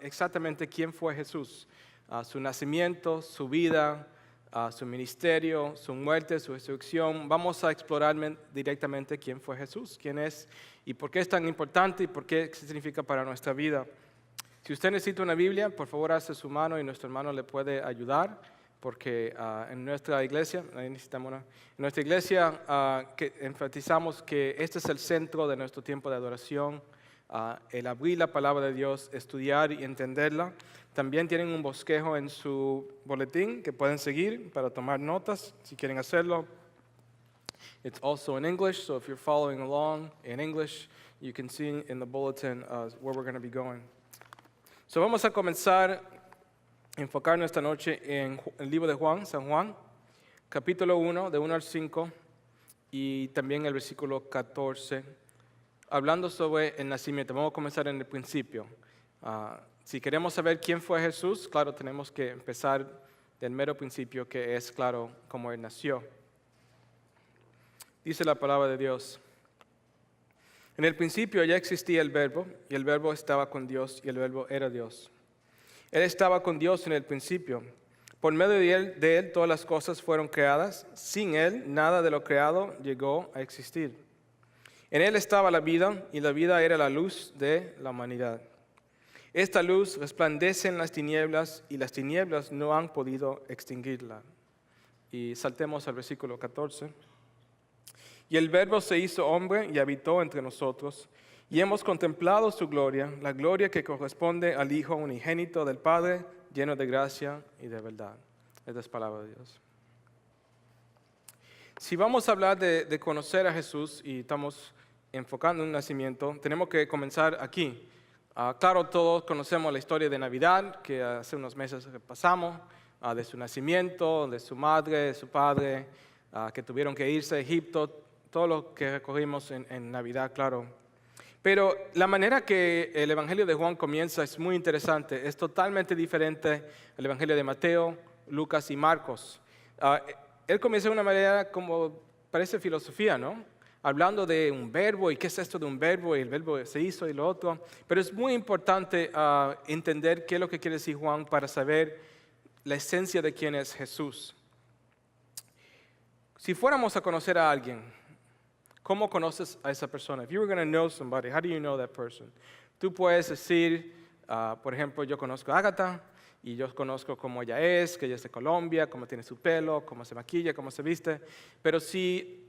exactamente quién fue Jesús, su nacimiento, su vida, su ministerio, su muerte, su resurrección. Vamos a explorar directamente quién fue Jesús, quién es y por qué es tan importante y por qué significa para nuestra vida. Si usted necesita una Biblia, por favor hace su mano y nuestro hermano le puede ayudar, porque en nuestra iglesia, que enfatizamos que este es el centro de nuestro tiempo de adoración, el abrir la palabra de Dios, estudiar y entenderla. También tienen un bosquejo en su boletín que pueden seguir para tomar notas si quieren hacerlo. It's also in English, so if you're following along in English, you can see in the bulletin where we're going to be going. So vamos a comenzar a enfocarnos esta noche en el libro de Juan, San Juan, capítulo 1, de 1 al 5, y también el versículo 14, hablando sobre el nacimiento. Vamos a comenzar en el principio. Si queremos saber quién fue Jesús, claro, tenemos que empezar del mero principio, que es, claro, cómo Él nació. Dice la palabra de Dios: en el principio ya existía el Verbo, y el Verbo estaba con Dios, y el Verbo era Dios. Él estaba con Dios en el principio. Por medio de él todas las cosas fueron creadas. Sin Él, nada de lo creado llegó a existir. En Él estaba la vida, y la vida era la luz de la humanidad. Esta luz resplandece en las tinieblas, y las tinieblas no han podido extinguirla. Y saltemos al versículo 14. Y el Verbo se hizo hombre y habitó entre nosotros, y hemos contemplado su gloria, la gloria que corresponde al Hijo unigénito del Padre, lleno de gracia y de verdad. Esta es palabra de Dios. Si vamos a hablar de conocer a Jesús y estamos enfocando en un nacimiento, tenemos que comenzar aquí. Claro, todos conocemos la historia de Navidad, que hace unos meses repasamos, de su nacimiento, de su madre, de su padre, que tuvieron que irse a Egipto, todo lo que recogimos en Navidad, claro. Pero la manera que el Evangelio de Juan comienza es muy interesante. Es totalmente diferente al Evangelio de Mateo, Lucas y Marcos. Él comienza de una manera como parece filosofía, ¿no? Hablando de un verbo y qué es esto de un verbo y el verbo se hizo y lo otro. Pero es muy importante entender qué es lo que quiere decir Juan para saber la esencia de quién es Jesús. Si fuéramos a conocer a alguien, ¿cómo conoces a esa persona? If you were going to know somebody, how do you know that person? Tú puedes decir, por ejemplo, yo conozco a Agatha y yo conozco cómo ella es, que ella es de Colombia, cómo tiene su pelo, cómo se maquilla, cómo se viste. Pero si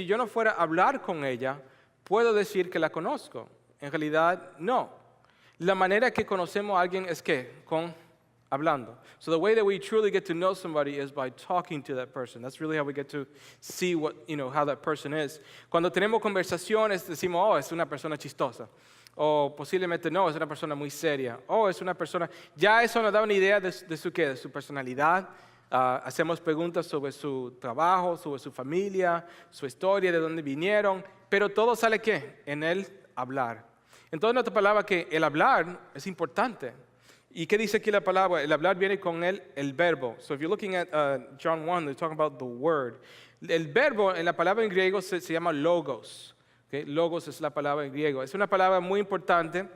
yo no fuera a hablar con ella, puedo decir que la conozco. En realidad, no. La manera que conocemos a alguien es ¿qué? Hablando. So the way that we truly get to know somebody is by talking to that person. That's really how we get to see how that person is. Cuando tenemos conversaciones decimos, oh, es una persona chistosa. O posiblemente no, es una persona muy seria. O es una persona, ya eso nos da una idea de su personalidad. Hacemos preguntas sobre su trabajo, sobre su familia, su historia, de dónde vinieron. Pero todo sale ¿qué? En el hablar. Entonces, en otra palabra, que el hablar es importante. ¿Y qué dice aquí la palabra? El hablar viene con el verbo. So if you're looking at John 1, they're talking about the word. El verbo en la palabra en griego se llama logos. Okay? Logos es la palabra en griego. Es una palabra muy importante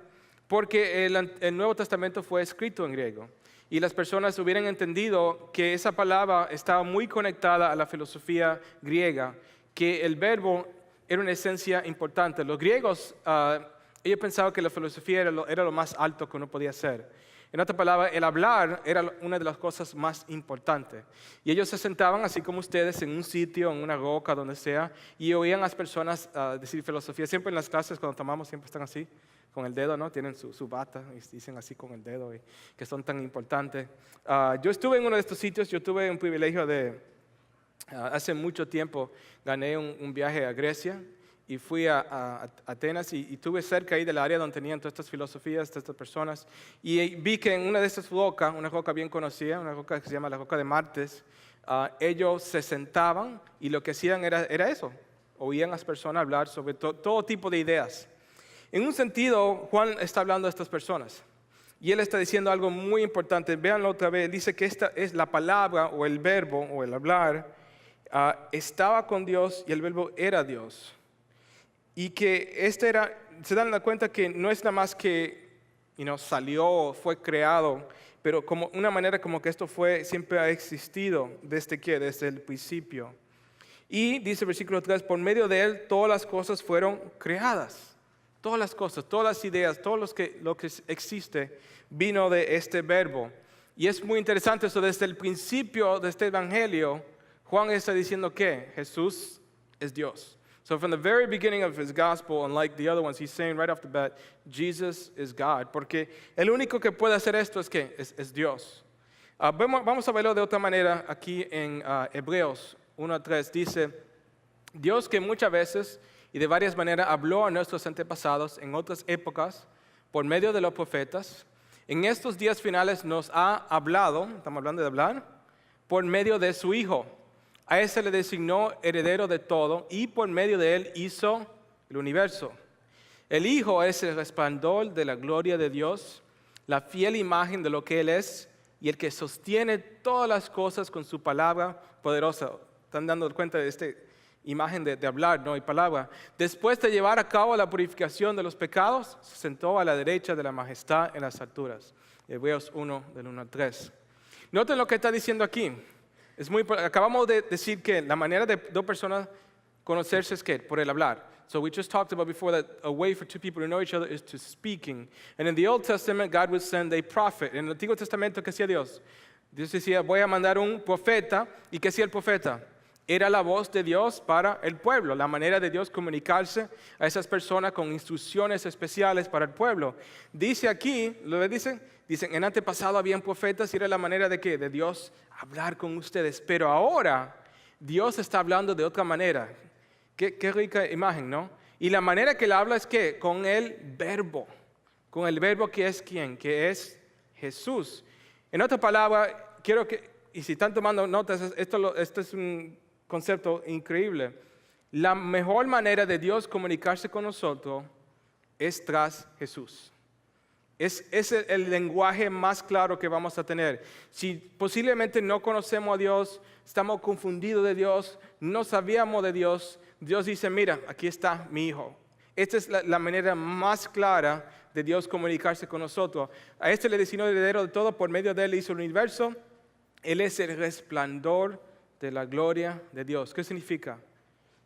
porque el Nuevo Testamento fue escrito en griego. Y las personas hubieran entendido que esa palabra estaba muy conectada a la filosofía griega, que el verbo era una esencia importante. Los griegos, ellos pensaban que la filosofía era lo más alto que uno podía hacer. En otra palabra, el hablar era una de las cosas más importantes. Y ellos se sentaban, así como ustedes, en un sitio, en una roca, donde sea, y oían a las personas decir filosofía. Siempre en las clases, cuando tomamos, siempre están así, con el dedo, ¿no? Tienen su bata y dicen así con el dedo, y que son tan importantes. Yo estuve en uno de estos sitios, yo tuve un privilegio hace mucho tiempo, gané un viaje a Grecia, y fui a Atenas y estuve cerca ahí del área donde tenían todas estas filosofías, todas estas personas. Y vi que en una de estas rocas, una roca bien conocida, una roca que se llama la roca de Martes, ellos se sentaban y lo que hacían era eso. Oían a las personas hablar sobre todo tipo de ideas. En un sentido, Juan está hablando de estas personas. Y él está diciendo algo muy importante. Véanlo otra vez. Dice que esta es la palabra o el verbo o el hablar. Estaba con Dios y el verbo era Dios. Y que se dan cuenta que no es nada más que salió, fue creado, pero como una manera como que esto siempre ha existido desde el principio. Y dice el versículo 3, por medio de él todas las cosas fueron creadas. Todas las cosas, todas las ideas, todo lo que existe vino de este verbo. Y es muy interesante eso, desde el principio de este evangelio, Juan está diciendo que Jesús es Dios. So from the very beginning of his gospel, unlike the other ones, he's saying right off the bat, Jesus is God. Porque el único que puede hacer esto es Dios. Vamos a verlo de otra manera aquí en Hebreos 1:3. Dice, Dios que muchas veces y de varias maneras habló a nuestros antepasados en otras épocas por medio de los profetas, en estos días finales nos ha hablado, estamos hablando de hablar, por medio de su Hijo. A ese le designó heredero de todo y por medio de él hizo el universo. El Hijo es el resplandor de la gloria de Dios, la fiel imagen de lo que Él es y el que sostiene todas las cosas con su palabra poderosa. ¿Están dando cuenta de esta imagen de hablar, no? Y palabra. Después de llevar a cabo la purificación de los pecados, se sentó a la derecha de la majestad en las alturas. Hebreos 1, del 1 al 3. Noten lo que está diciendo aquí. Acabamos de decir que la manera de dos personas conocerse es que por el hablar. So we just talked about before that a way for two people to know each other is to speaking. And in the Old Testament, God would send a prophet. En el Antiguo Testamento, ¿qué hacía Dios? Dios decía, voy a mandar un profeta. ¿Y qué hacía el profeta? Era la voz de Dios para el pueblo, la manera de Dios comunicarse a esas personas con instrucciones especiales para el pueblo. Dice aquí, ¿lo dicen? Dicen, en antepasado habían profetas y era la manera de ¿qué? De Dios hablar con ustedes. Pero ahora Dios está hablando de otra manera. Qué rica imagen, ¿no? Y la manera que Él habla es ¿qué? Con el verbo que es ¿quién? Que es Jesús. En otra palabra, quiero que, y si están tomando notas, esto es un concepto increíble. La mejor manera de Dios comunicarse con nosotros es tras Jesús. Es el lenguaje más claro que vamos a tener. Si posiblemente no conocemos a Dios, estamos confundidos de Dios, no sabíamos de Dios, Dios dice, mira, aquí está mi hijo. Esta es la manera más clara de Dios comunicarse con nosotros. A este le designó heredero de todo, por medio de él hizo el universo. Él es el resplandor de la gloria de Dios. ¿Qué significa?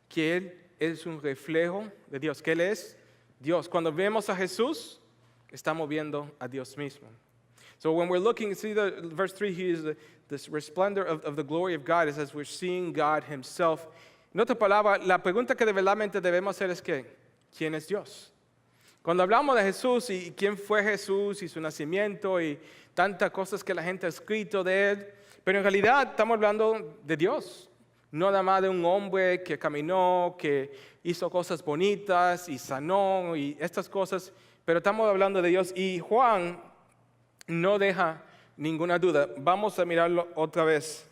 Que Él es un reflejo de Dios, que Él es Dios. Cuando vemos a Jesús, estamos viendo a Dios mismo. So when we're looking, see the verse 3, he is this resplendor of the glory of God, as we're seeing God Himself. En otra palabra, la pregunta que verdaderamente debemos hacer es que, ¿quién es Dios? Cuando hablamos de Jesús y quién fue Jesús y su nacimiento y tantas cosas que la gente ha escrito de Él, pero en realidad estamos hablando de Dios, no nada más de un hombre que caminó, que hizo cosas bonitas y sanó y estas cosas, pero estamos hablando de Dios. Y Juan no deja ninguna duda. Vamos a mirarlo otra vez.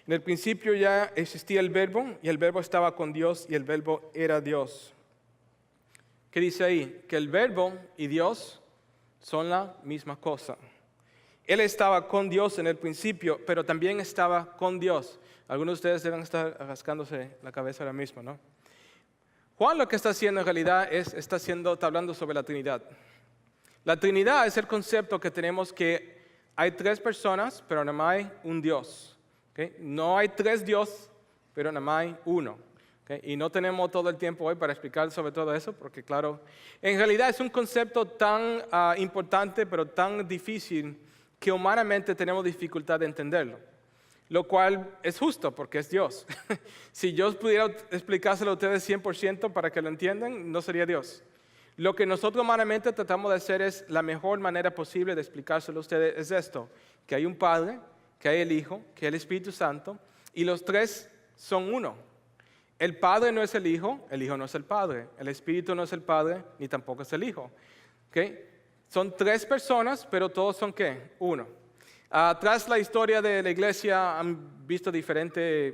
En el principio ya existía el verbo y el verbo estaba con Dios y el verbo era Dios. ¿Qué dice ahí? Que el verbo y Dios son la misma cosa. Él estaba con Dios en el principio, pero también estaba con Dios. Algunos de ustedes deben estar rascándose la cabeza ahora mismo, ¿no? Juan lo que está haciendo en realidad está hablando sobre la Trinidad. La Trinidad es el concepto que tenemos que hay tres personas, pero nada más hay un Dios. ¿Okay? No hay tres dioses, pero nada más hay uno. ¿Okay? Y no tenemos todo el tiempo hoy para explicar sobre todo eso, porque claro, en realidad es un concepto tan importante, pero tan difícil, que humanamente tenemos dificultad de entenderlo, lo cual es justo porque es Dios. Si yo pudiera explicárselo a ustedes 100% para que lo entiendan, no sería Dios. Lo que nosotros humanamente tratamos de hacer es la mejor manera posible de explicárselo a ustedes es esto, que hay un Padre, que hay el Hijo, que hay el Espíritu Santo, y los tres son uno. El Padre no es el Hijo no es el Padre, el Espíritu no es el Padre, ni tampoco es el Hijo. ¿Okay? Son tres personas, pero todos son ¿qué? Uno. Tras la historia de la iglesia han visto diferentes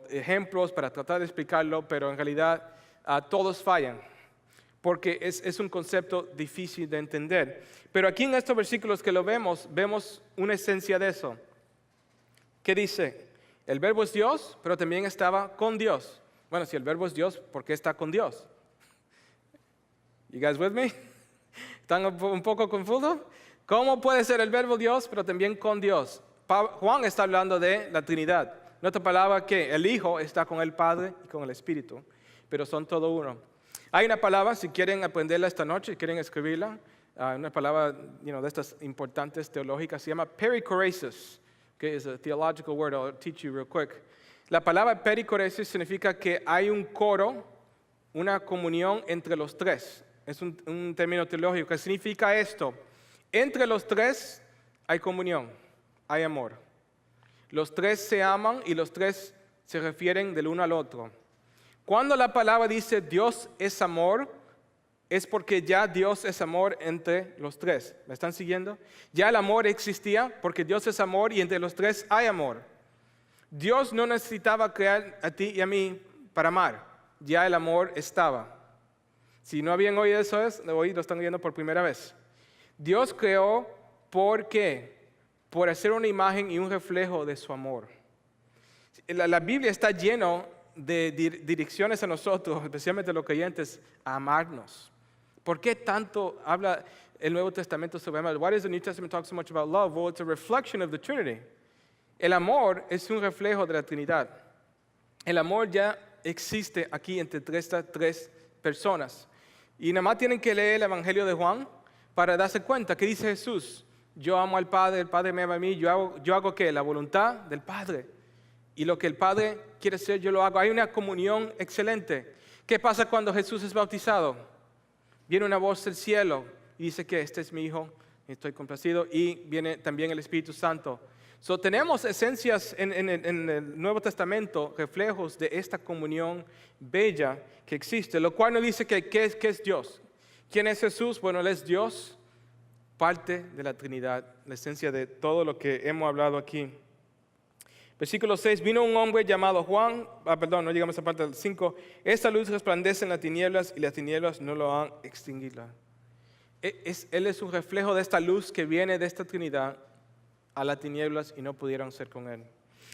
ejemplos para tratar de explicarlo, pero en realidad todos fallan, porque es un concepto difícil de entender. Pero aquí en estos versículos que lo vemos una esencia de eso. ¿Qué dice? El verbo es Dios, pero también estaba con Dios. Bueno, si el verbo es Dios, ¿por qué está con Dios? You guys with me? ¿Están un poco confusos? ¿Cómo puede ser el verbo Dios, pero también con Dios? Juan está hablando de la Trinidad. En otra palabra, que el Hijo está con el Padre y con el Espíritu, pero son todo uno. Hay una palabra, si quieren aprenderla esta noche, quieren escribirla, una palabra de estas importantes teológicas, se llama perichoresis, que es a theological word, I'll teach you real quick. La palabra perichoresis significa que hay un coro, una comunión entre los tres. Es un término teológico que significa esto. Entre los tres hay comunión, hay amor. Los tres se aman y los tres se refieren del uno al otro. Cuando la palabra dice Dios es amor, es porque ya Dios es amor entre los tres. ¿Me están siguiendo? Ya el amor existía porque Dios es amor y entre los tres hay amor. Dios no necesitaba crear a ti y a mí para amar. Ya el amor estaba. Si no habían oído eso, hoy lo están oyendo por primera vez. Dios creó, ¿por qué? Por hacer una imagen y un reflejo de su amor. La Biblia está llena de direcciones a nosotros, especialmente los creyentes, a amarnos. ¿Por qué tanto habla el Nuevo Testamento sobre amor? Why does the New Testament talk so much about love? Well, it's a reflection of the Trinity. El amor es un reflejo de la Trinidad. El amor ya existe aquí entre estas tres personas. Y nada más tienen que leer el Evangelio de Juan para darse cuenta que dice Jesús: yo amo al Padre, el Padre me ama a mí, yo hago ¿qué? La voluntad del Padre. Y lo que el Padre quiere hacer, yo lo hago. Hay una comunión excelente. ¿Qué pasa cuando Jesús es bautizado? Viene una voz del cielo y dice que este es mi Hijo, estoy complacido. Y viene también el Espíritu Santo. Tenemos esencias en el Nuevo Testamento, reflejos de esta comunión bella que existe, lo cual nos dice que ¿qué es Dios? ¿Quién es Jesús? Bueno, Él es Dios, parte de la Trinidad, la esencia de todo lo que hemos hablado aquí. Versículo 6, vino un hombre llamado Juan, no llegamos a parte del 5, esta luz resplandece en las tinieblas y las tinieblas no lo han extinguido. Él es un reflejo de esta luz que viene de esta Trinidad a las tinieblas y no pudieron ser con él.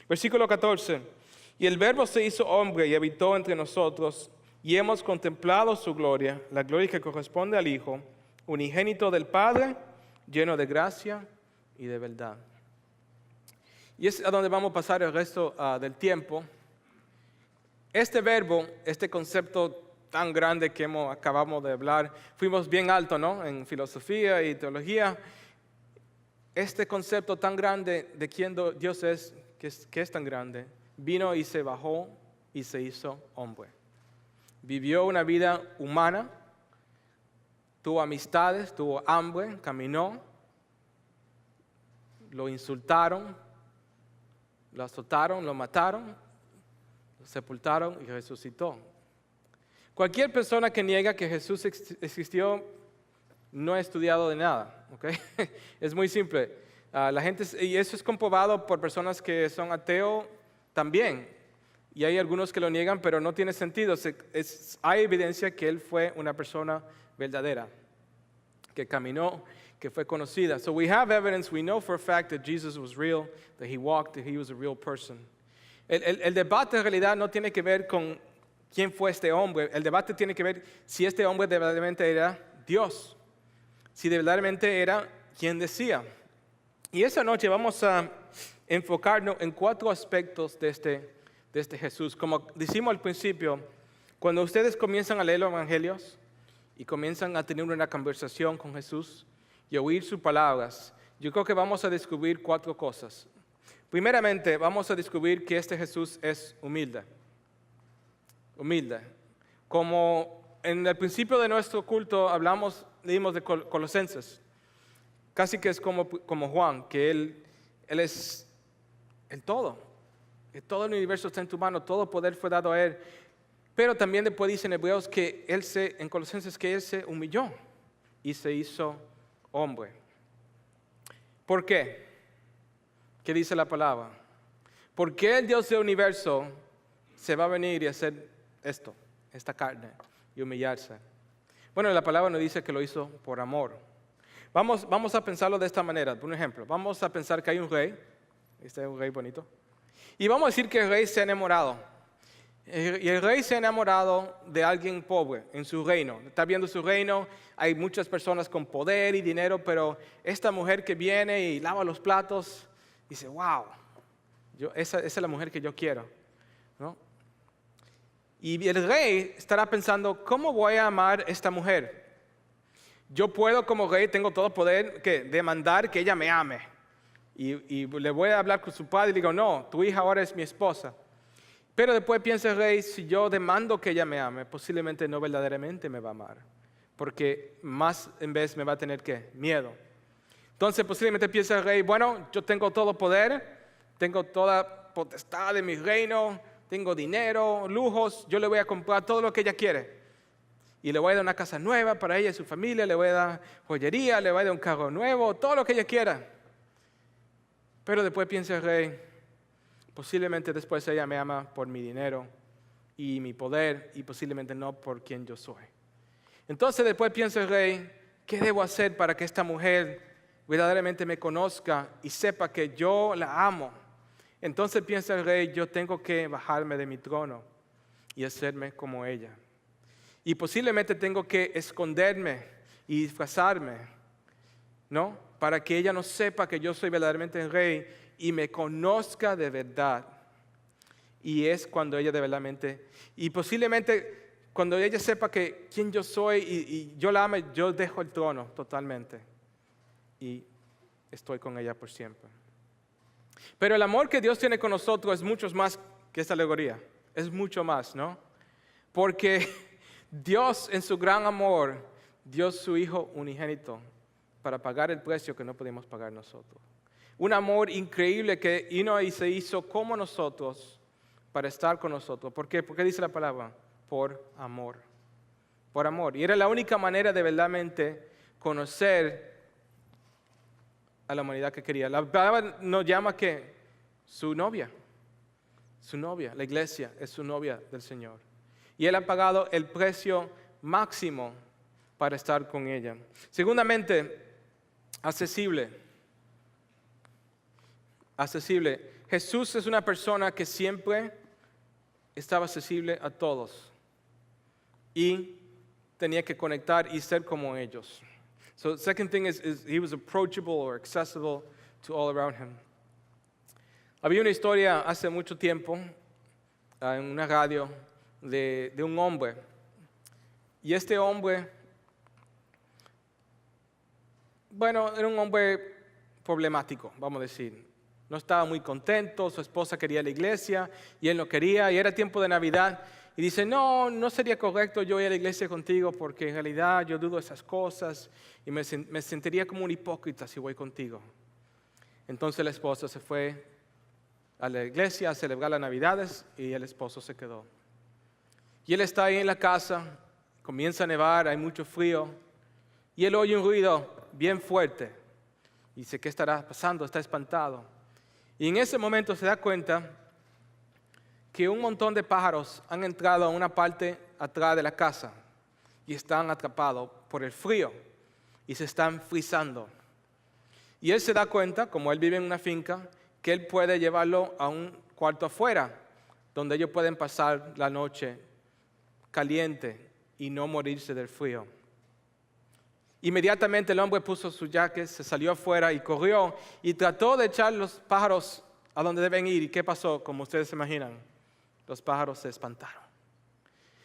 Versículo 14, y el Verbo se hizo hombre y habitó entre nosotros y hemos contemplado su gloria, la gloria que corresponde al Hijo, unigénito del Padre, lleno de gracia y de verdad. Y es a donde vamos a pasar el resto del tiempo. Este verbo, este concepto tan grande que acabamos de hablar, fuimos bien alto, ¿no? En filosofía y teología. Este concepto tan grande de quién Dios es, que es tan grande, vino y se bajó y se hizo hombre. Vivió una vida humana, tuvo amistades, tuvo hambre, caminó, lo insultaron, lo azotaron, lo mataron, lo sepultaron y resucitó. Cualquier persona que niega que Jesús existió no ha estudiado de nada, ¿ok? Es muy simple. La gente, y eso es comprobado por personas que son ateos también. Y hay algunos que lo niegan, pero no tiene sentido. Hay evidencia que Él fue una persona verdadera, que caminó, que fue conocida. So we have evidence, we know for a fact that Jesus was real, that He walked, that He was a real person. El debate en realidad no tiene que ver con quién fue este hombre. El debate tiene que ver si este hombre verdaderamente era Dios. Si verdaderamente era quien decía. Y esa noche vamos a enfocarnos en 4 aspectos de este Jesús. Como decimos al principio, cuando ustedes comienzan a leer los evangelios y comienzan a tener una conversación con Jesús y a oír sus palabras, yo creo que vamos a descubrir 4 cosas. Primeramente, vamos a descubrir que este Jesús es humilde. Humilde. Como en el principio de nuestro culto leímos de Colosenses. Casi que es como Juan, que él es el todo. Que todo el universo está en tu mano, todo poder fue dado a Él. Pero también después dice en Hebreos que en Colosenses, que Él se humilló y se hizo hombre. ¿Por qué? ¿Qué dice la palabra? ¿Por qué el Dios del universo se va a venir y hacer esta carne, y humillarse? Bueno, la palabra nos dice que lo hizo por amor. Vamos a pensarlo de esta manera. Por un ejemplo, vamos a pensar que hay un rey. Este es un rey bonito. Y vamos a decir que el rey se ha enamorado. Y el rey se ha enamorado de alguien pobre en su reino. Está viendo su reino, hay muchas personas con poder y dinero, pero esta mujer que viene y lava los platos, dice, wow, esa es la mujer que yo quiero, ¿no? Y el rey estará pensando, ¿cómo voy a amar a esta mujer? Yo puedo como rey, tengo todo poder demandar que ella me ame. Y le voy a hablar con su padre y le digo, no, tu hija ahora es mi esposa. Pero después piensa el rey, si yo demando que ella me ame, posiblemente no verdaderamente me va a amar. Porque más en vez me va a tener ¿qué? Miedo. Entonces posiblemente piensa el rey, bueno, yo tengo todo poder, tengo toda potestad de mi reino, tengo dinero, lujos, yo le voy a comprar todo lo que ella quiere. Y le voy a dar una casa nueva para ella y su familia, le voy a dar joyería, le voy a dar un carro nuevo, todo lo que ella quiera. Pero después piensa el rey, posiblemente después ella me ama por mi dinero y mi poder y posiblemente no por quien yo soy. Entonces después piensa el rey, ¿qué debo hacer para que esta mujer verdaderamente me conozca y sepa que yo la amo? Entonces piensa el rey, yo tengo que bajarme de mi trono y hacerme como ella. Y posiblemente tengo que esconderme y disfrazarme, ¿no? Para que ella no sepa que yo soy verdaderamente el rey y me conozca de verdad. Y es cuando ella de verdaderamente, y posiblemente cuando ella sepa que quién yo soy y yo la ame, yo dejo el trono totalmente y estoy con ella por siempre. Pero el amor que Dios tiene con nosotros es mucho más que esta alegoría, es mucho más, ¿no? Porque Dios en su gran amor dio su Hijo unigénito para pagar el precio que no podíamos pagar nosotros. Un amor increíble que vino y se hizo como nosotros para estar con nosotros. ¿Por qué? ¿Por qué dice la palabra? Por amor. Por amor. Y era la única manera de verdaderamente conocer a la humanidad que quería. La palabra nos llama que su novia, la iglesia es su novia del Señor. Y Él ha pagado el precio máximo para estar con ella. Segundamente, accesible. Jesús es una persona que siempre estaba accesible a todos y tenía que conectar y ser como ellos. So the second thing is he was approachable or accessible to all around him. Había una historia hace mucho tiempo en una radio de un hombre. Y este hombre, bueno, era un hombre problemático, vamos a decir. No estaba muy contento, su esposa quería la iglesia y él no quería, y era tiempo de Navidad. Y dice, no sería correcto yo ir a la iglesia contigo porque en realidad yo dudo esas cosas y me sentiría como un hipócrita si voy contigo. Entonces la esposa se fue a la iglesia a celebrar las Navidades y el esposo se quedó. Y él está ahí en la casa, comienza a nevar, hay mucho frío y él oye un ruido bien fuerte. Y dice, ¿qué estará pasando? Está espantado. Y en ese momento se da cuenta que un montón de pájaros han entrado a una parte atrás de la casa y están atrapados por el frío y se están frizando. Y él se da cuenta, como él vive en una finca, que él puede llevarlo a un cuarto afuera, donde ellos pueden pasar la noche caliente y no morirse del frío. Inmediatamente el hombre puso su jacket, se salió afuera y corrió y trató de echar los pájaros a donde deben ir. ¿Y qué pasó? Como ustedes se imaginan, los pájaros se espantaron.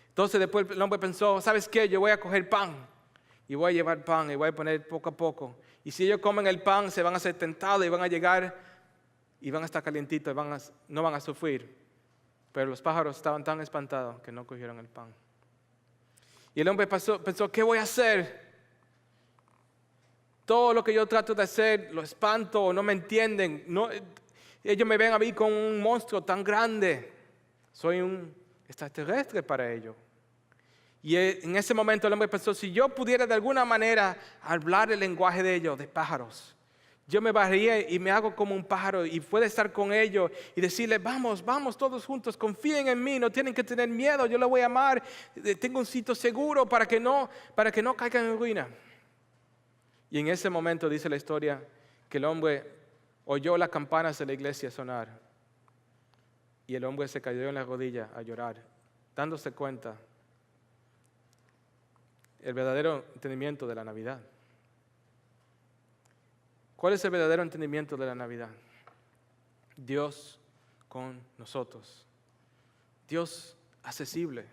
Entonces después el hombre pensó, ¿sabes qué? Yo voy a coger pan y voy a llevar pan y voy a poner poco a poco. Y si ellos comen el pan, se van a ser tentados y van a llegar y van a estar calientitos y no van a sufrir. Pero los pájaros estaban tan espantados que no cogieron el pan. Y el hombre pensó, ¿qué voy a hacer? Todo lo que yo trato de hacer, lo espanto, no me entienden. Ellos me ven a mí como un monstruo tan grande. Soy un extraterrestre para ellos. Y en ese momento el hombre pensó, si yo pudiera de alguna manera hablar el lenguaje de ellos, de pájaros, yo me bajaría y me hago como un pájaro y puedo estar con ellos y decirles, vamos todos juntos, confíen en mí, no tienen que tener miedo, yo los voy a amar, tengo un sitio seguro para que no caigan en ruina. Y en ese momento dice la historia que el hombre oyó las campanas de la iglesia sonar y el hombre se cayó en la rodilla a llorar dándose cuenta el verdadero entendimiento de la Navidad. ¿Cuál es el verdadero entendimiento de la Navidad? Dios con nosotros. Dios accesible.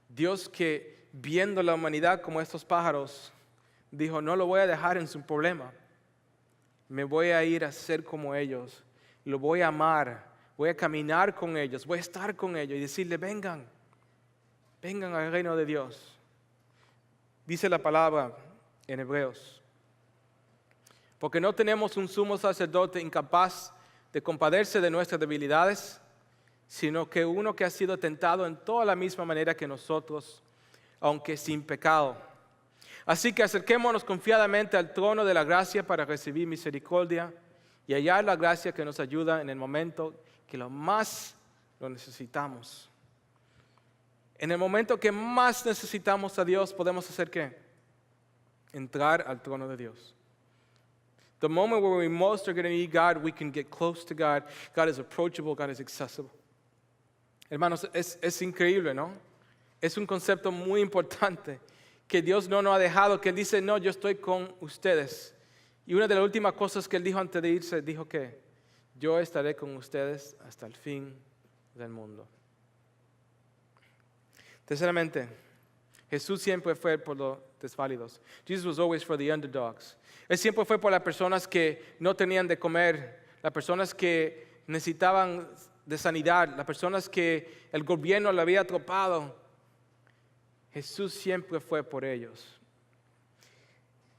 Dios que viendo la humanidad como estos pájaros, dijo, no lo voy a dejar en su problema. Me voy a ir a ser como ellos. Lo voy a amar. Voy a caminar con ellos. Voy a estar con ellos y decirle, vengan. Vengan al reino de Dios. Dice la palabra en Hebreos. Porque no tenemos un sumo sacerdote incapaz de compadecerse de nuestras debilidades, sino que uno que ha sido tentado en toda la misma manera que nosotros, aunque sin pecado. Así que acerquémonos confiadamente al trono de la gracia para recibir misericordia y hallar la gracia que nos ayuda en el momento que lo más lo necesitamos. En el momento que más necesitamos a Dios, ¿podemos hacer qué? Entrar al trono de Dios. The moment where we most are going to need God, we can get close to God. God is approachable, God is accessible. Hermanos, es increíble, ¿no? Es un concepto muy importante que Dios no nos ha dejado, que Él dice, no, yo estoy con ustedes. Y una de las últimas cosas que Él dijo antes de irse, dijo que yo estaré con ustedes hasta el fin del mundo. Terceramente, Jesús siempre fue por los desválidos. Jesus was always for the underdogs. Él siempre fue por las personas que no tenían de comer, las personas que necesitaban de sanidad, las personas que el gobierno le había atropado. Jesús siempre fue por ellos.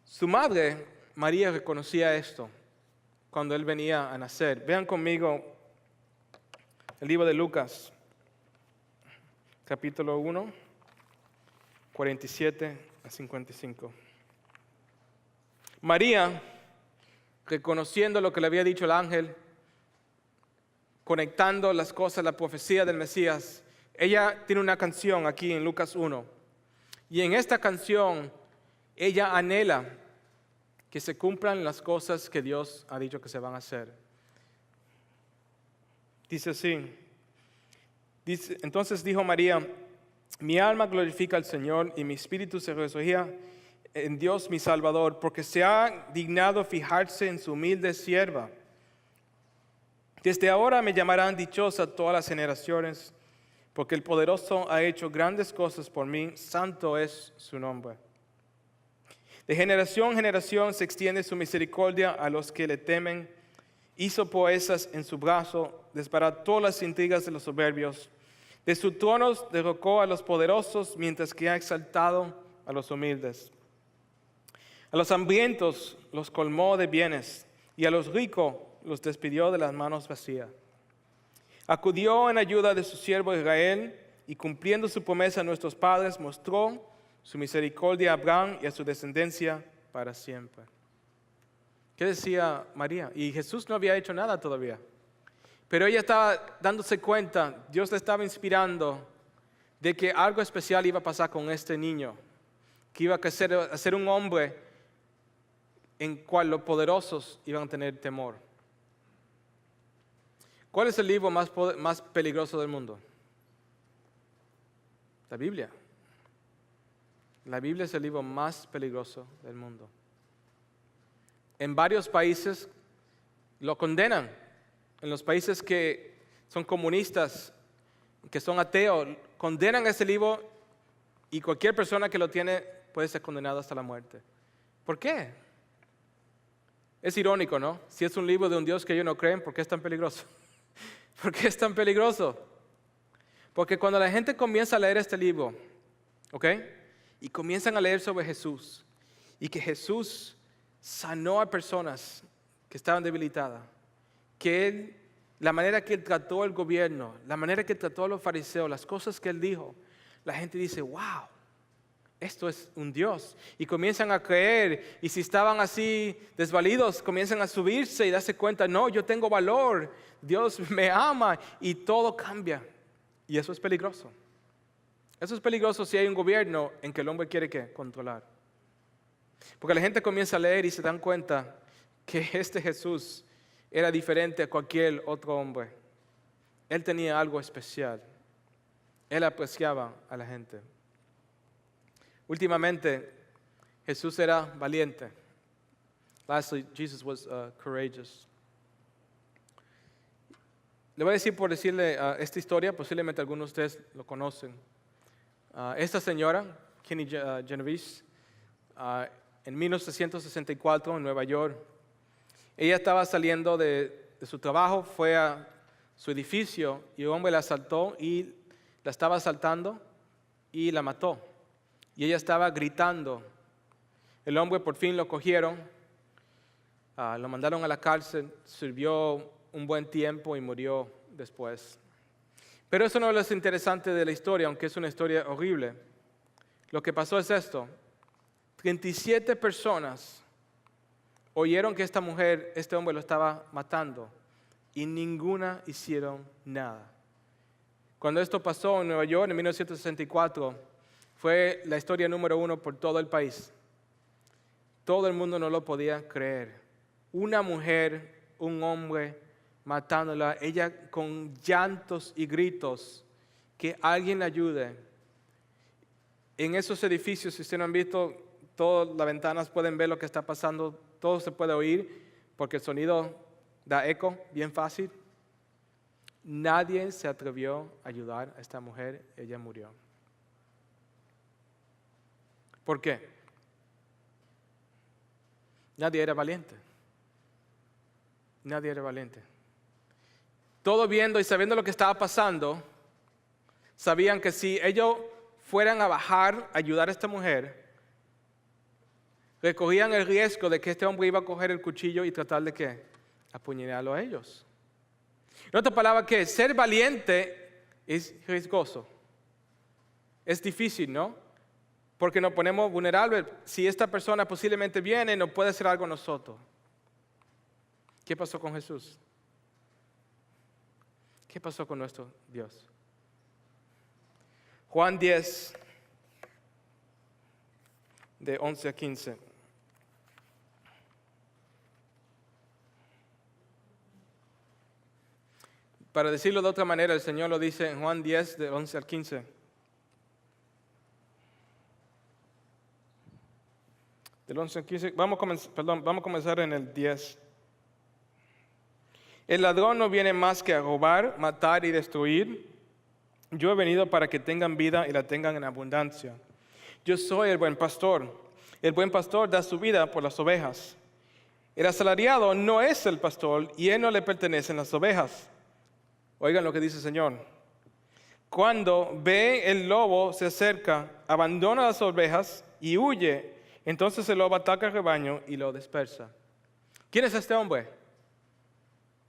Su madre, María, reconocía esto cuando Él venía a nacer. Vean conmigo el libro de Lucas, capítulo 1, 47 a 55. María, reconociendo lo que le había dicho el ángel, conectando las cosas, la profecía del Mesías, ella tiene una canción aquí en Lucas 1. Y en esta canción, ella anhela que se cumplan las cosas que Dios ha dicho que se van a hacer. Dice así, entonces dijo María, mi alma glorifica al Señor y mi espíritu se regocija en Dios mi Salvador, porque se ha dignado fijarse en su humilde sierva. Desde ahora me llamarán dichosa todas las generaciones, porque el poderoso ha hecho grandes cosas por mí, santo es su nombre. De generación en generación se extiende su misericordia a los que le temen. Hizo proezas en su brazo, desbarató las intrigas de los soberbios. De su trono derrocó a los poderosos, mientras que ha exaltado a los humildes. A los hambrientos los colmó de bienes, y a los ricos los despidió de las manos vacías. Acudió en ayuda de su siervo Israel, y cumpliendo su promesa a nuestros padres, mostró su misericordia a Abraham y a su descendencia para siempre. ¿Qué decía María? Y Jesús no había hecho nada todavía. Pero ella estaba dándose cuenta, Dios le estaba inspirando de que algo especial iba a pasar con este niño, que iba a ser un hombre en cual los poderosos iban a tener temor. ¿Cuál es el libro más peligroso del mundo? La Biblia. La Biblia es el libro más peligroso del mundo. En varios países lo condenan. En los países que son comunistas, que son ateos, condenan ese libro y cualquier persona que lo tiene puede ser condenada hasta la muerte. ¿Por qué? Es irónico, ¿no? Si es un libro de un Dios que ellos no creen, ¿por qué es tan peligroso? ¿Por qué es tan peligroso? Porque cuando la gente comienza a leer este libro, ¿ok? Y comienzan a leer sobre Jesús, y que Jesús sanó a personas que estaban debilitadas, que Él, la manera que Él trató el gobierno, la manera que trató a los fariseos, las cosas que Él dijo, la gente dice, wow, esto es un Dios. Y comienzan a creer, y si estaban así desvalidos, comienzan a subirse y darse cuenta, no, yo tengo valor, Dios me ama, y todo cambia. Y eso es peligroso. Eso es peligroso si hay un gobierno en que el hombre quiere ¿qué? Controlar. Porque la gente comienza a leer y se dan cuenta que este Jesús era diferente a cualquier otro hombre. Él tenía algo especial. Él apreciaba a la gente. Últimamente, Jesús era valiente. Lastly, Jesus was courageous. Le voy a decir por decirle esta historia, posiblemente algunos de ustedes lo conocen. Esta señora, Kenny Genovese, en 1964 en Nueva York, ella estaba saliendo de su trabajo, fue a su edificio y un hombre la asaltó y la estaba asaltando y la mató. Y ella estaba gritando. El hombre por fin lo cogieron, lo mandaron a la cárcel, sirvió un buen tiempo y murió después. Pero eso no es lo interesante de la historia, aunque es una historia horrible. Lo que pasó es esto: 37 personas oyeron que este hombre lo estaba matando y ninguna hicieron nada. Cuando esto pasó en Nueva York en 1964, fue la historia número 1 por todo el país. Todo el mundo no lo podía creer. Una mujer, un hombre matándola, ella con llantos y gritos, que alguien la ayude. En esos edificios, si ustedes no han visto, todas las ventanas pueden ver lo que está pasando, todo se puede oír, porque el sonido da eco bien fácil. Nadie se atrevió a ayudar a esta mujer, ella murió. ¿Por qué? Nadie era valiente. Nadie era valiente. Todo viendo y sabiendo lo que estaba pasando, sabían que si ellos fueran a bajar a ayudar a esta mujer, recogían el riesgo de que este hombre iba a coger el cuchillo y tratar de ¿qué? Apuñalarlo a ellos. En otras palabras, que ser valiente es riesgoso. Es difícil, ¿no? Porque nos ponemos vulnerables. Si esta persona posiblemente viene, no puede hacer algo a nosotros. ¿Qué pasó con Jesús? ¿Qué pasó con nuestro Dios? Juan 10, de 11 a 15. Para decirlo de otra manera, el Señor lo dice en Juan 10, de 11 al 15. Del 11 al 15, vamos a comenzar en el 10. El ladrón no viene más que a robar, matar y destruir. Yo he venido para que tengan vida y la tengan en abundancia. Yo soy el buen pastor. El buen pastor da su vida por las ovejas. El asalariado no es el pastor y él no le pertenecen las ovejas. Oigan lo que dice el Señor. Cuando ve el lobo se acerca, abandona las ovejas y huye. Entonces el lobo ataca al rebaño y lo dispersa. ¿Quién es este hombre?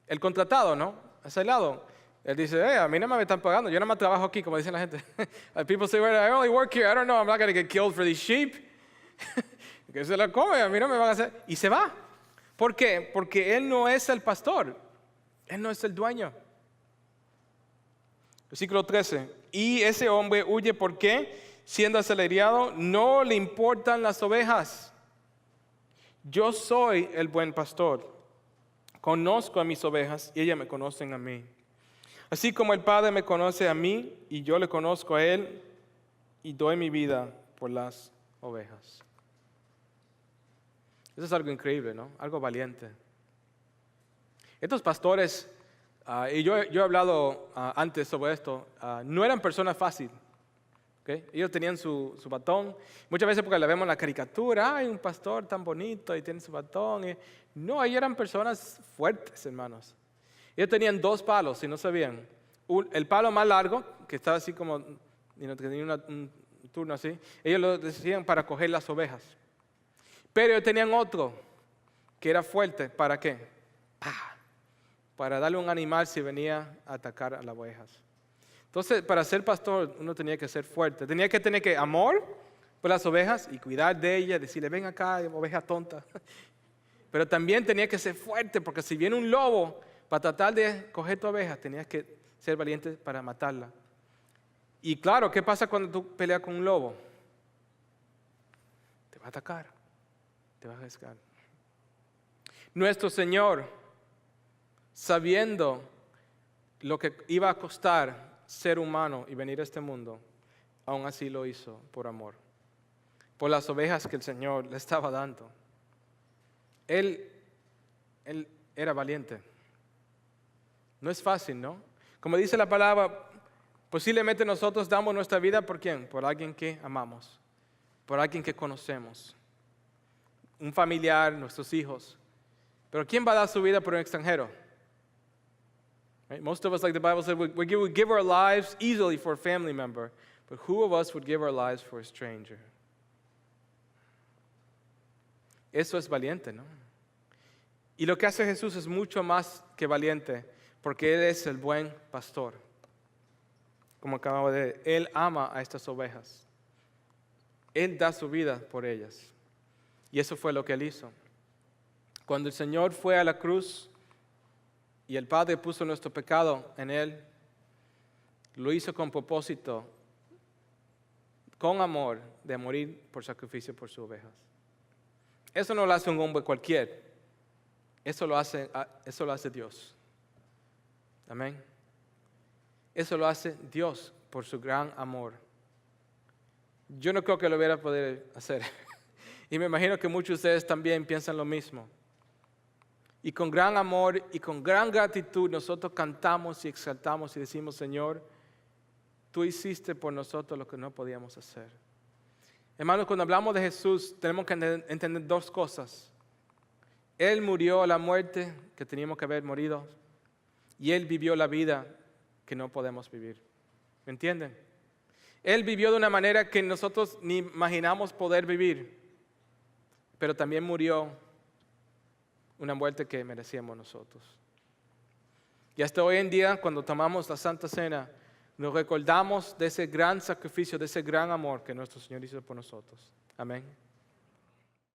El contratado, ¿no? Asalariado. Él dice, a mí no me están pagando, yo no me trabajo aquí, como dicen la gente. People say, well, I only work here, I don't know, I'm not going to get killed for these sheep. Que se la come, a mí no me van a hacer. Y se va. ¿Por qué? Porque él no es el pastor, él no es el dueño. Versículo 13. Y ese hombre huye, ¿por qué? Siendo asalariado, no le importan las ovejas. Yo soy el buen pastor. Conozco a mis ovejas y ellas me conocen a mí. Así como el Padre me conoce a mí y yo le conozco a Él y doy mi vida por las ovejas. Eso es algo increíble, ¿no? Algo valiente. Estos pastores, y yo he hablado antes sobre esto, no eran personas fáciles. ¿Okay? Ellos tenían su batón. Muchas veces porque la vemos en la caricatura, hay un pastor tan bonito y tiene su batón. No, ellos eran personas fuertes, hermanos. Ellos tenían 2 palos, si no sabían. El palo más largo, que estaba así como, que tenía un turno así, ellos lo decían para coger las ovejas. Pero ellos tenían otro, que era fuerte, ¿para qué? Para darle un animal si venía a atacar a las ovejas. Entonces, para ser pastor, uno tenía que ser fuerte. Tenía que tener amor por las ovejas y cuidar de ellas, decirle, ven acá, oveja tonta. Pero también tenía que ser fuerte, porque si viene un lobo para tratar de coger tu oveja, tenías que ser valiente para matarla. Y claro, ¿qué pasa cuando tú peleas con un lobo? Te va a atacar, te va a arriesgar. Nuestro Señor, sabiendo lo que iba a costar ser humano y venir a este mundo, aún así lo hizo por amor, por las ovejas que el Señor le estaba dando. Él era valiente. No es fácil, ¿no? Como dice la palabra, posiblemente nosotros damos nuestra vida ¿por quién? Por alguien que amamos, por alguien que conocemos, un familiar, nuestros hijos. Pero ¿quién va a dar su vida por un extranjero? Right? Most of us, like the Bible said, we give our lives easily for a family member, but who of us would give our lives for a stranger? Eso es valiente, ¿no? Y lo que hace Jesús es mucho más que valiente, porque Él es el buen pastor. Como acabamos de ver, Él ama a estas ovejas. Él da su vida por ellas. Y eso fue lo que Él hizo. Cuando el Señor fue a la cruz y el Padre puso nuestro pecado en Él, lo hizo con propósito, con amor, de morir por sacrificio por sus ovejas. Eso no lo hace un hombre cualquiera. Eso lo hace Dios. Amén. Eso lo hace Dios por su gran amor. Yo no creo que lo hubiera podido hacer. Y me imagino que muchos de ustedes también piensan lo mismo. Y con gran amor y con gran gratitud nosotros cantamos y exaltamos y decimos, Señor, tú hiciste por nosotros lo que no podíamos hacer. Hermanos, cuando hablamos de Jesús tenemos que entender dos cosas. Él murió la muerte que teníamos que haber morido y Él vivió la vida que no podemos vivir. ¿Me entienden? Él vivió de una manera que nosotros ni imaginamos poder vivir, pero también murió una muerte que merecíamos nosotros. Y hasta hoy en día, cuando tomamos la Santa Cena, nos recordamos de ese gran sacrificio, de ese gran amor que nuestro Señor hizo por nosotros. Amén.